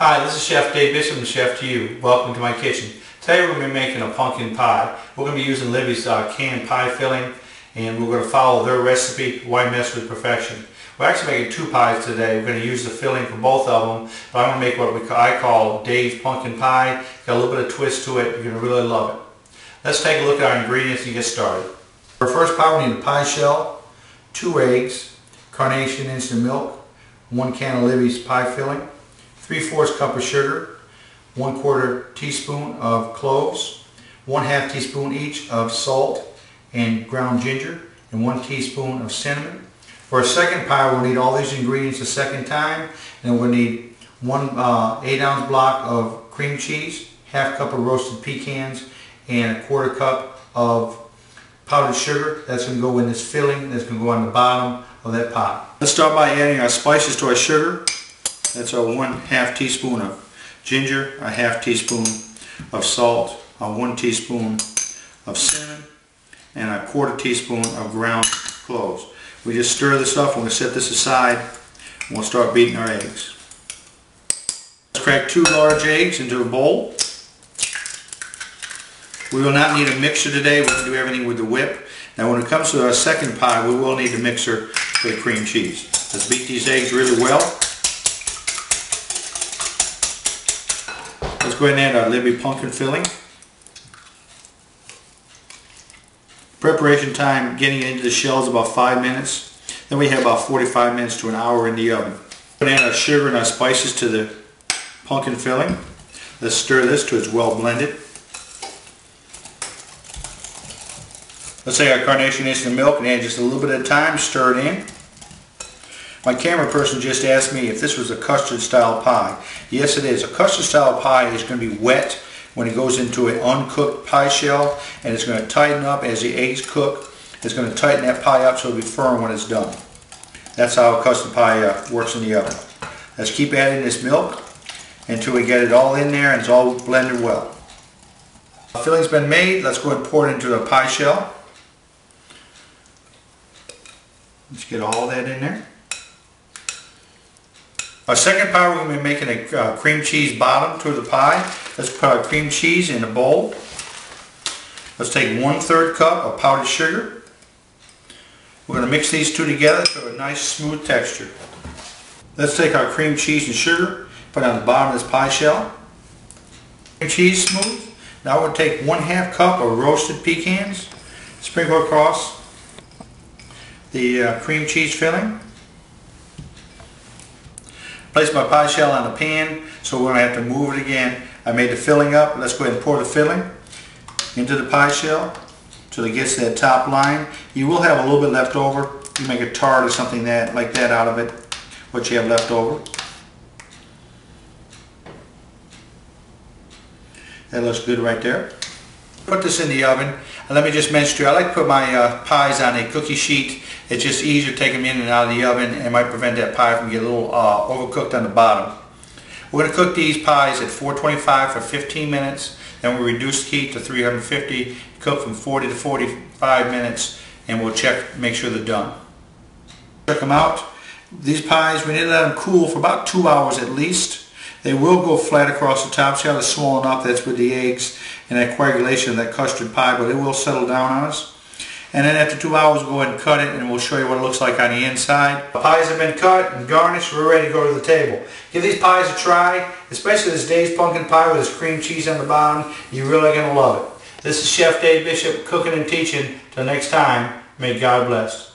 Hi, this is Chef Dave Bishop and Chef to You. Welcome to my kitchen. Today we're going to be making a pumpkin pie. We're going to be using Libby's canned pie filling, and we're going to follow their recipe, Why Mess with Perfection. We're actually making two pies today. We're going to use the filling for both of them, but I'm going to make what I call Dave's pumpkin pie. Got a little bit of twist to it. You're going to really love it. Let's take a look at our ingredients and get started. For our first pie, we need a pie shell, 2 eggs, carnation instant milk, 1 can of Libby's pie filling, 3/4 cup of sugar, 1/4 teaspoon of cloves, 1/2 teaspoon each of salt and ground ginger, and 1 teaspoon of cinnamon. For a second pie, we'll need all these ingredients a second time, and we'll need 1 8-ounce block of cream cheese, 1/2 cup of roasted pecans, and 1/4 cup of powdered sugar. That's going to go in this filling that's going to go on the bottom of that pie. Let's start by adding our spices to our sugar. That's our 1/2 teaspoon of ginger, a 1/2 teaspoon of salt, a 1 teaspoon of cinnamon, and a 1/4 teaspoon of ground cloves. We just stir this up. We're going to set this aside, and we'll start beating our eggs. Let's crack 2 large eggs into a bowl. We will not need a mixer today. We're going to do everything with the whip. Now when it comes to our second pie, we will need a mixer for the cream cheese. Let's beat these eggs really well. Let's go ahead and add our Libby pumpkin filling. Preparation time getting into the shells about 5 minutes. Then we have about 45 minutes to an hour in the oven. We're going to add our sugar and our spices to the pumpkin filling. Let's stir this till it's well blended. Let's take our carnation instant milk and add just a little bit of time, stir it in. My camera person just asked me if this was a custard style pie. Yes, it is. A custard style pie is going to be wet when it goes into an uncooked pie shell, and it's going to tighten up as the eggs cook. It's going to tighten that pie up so it'll be firm when it's done. That's how a custard pie works in the oven. Let's keep adding this milk until we get it all in there and it's all blended well. The filling's been made. Let's go ahead and pour it into the pie shell. Let's get all that in there. Our second pie, we're going to be making a cream cheese bottom to the pie. Let's put our cream cheese in a bowl. Let's take 1/3 cup of powdered sugar. We're going to mix these two together to a nice smooth texture. Let's take our cream cheese and sugar, put it on the bottom of this pie shell. Cream cheese smooth. Now we'll take 1/2 cup of roasted pecans, sprinkle across the cream cheese filling. Place my pie shell on the pan, so we're going to have to move it again. I made the filling up. Let's go ahead and pour the filling into the pie shell till it gets to that top line. You will have a little bit left over. You make a tart or something like that out of it, what you have left over. That looks good right there. Put this in the oven, and let me just mention to you, I like to put my pies on a cookie sheet. It's just easier to take them in and out of the oven, and it might prevent that pie from getting a little overcooked on the bottom. We're going to cook these pies at 425 for 15 minutes, then we'll reduce the heat to 350, cook from 40 to 45 minutes, and we'll make sure they're done. Check them out. These pies, we need to let them cool for about 2 hours at least. They will go flat across the top. See how they're swollen up? That's with the eggs and that coagulation of that custard pie, but it will settle down on us. And then after 2 hours, we'll go ahead and cut it, and we'll show you what it looks like on the inside. The pies have been cut and garnished. We're ready to go to the table. Give these pies a try, especially this Dave's pumpkin pie with this cream cheese on the bottom. You're really going to love it. This is Chef Dave Bishop, cooking and teaching. Till next time, may God bless.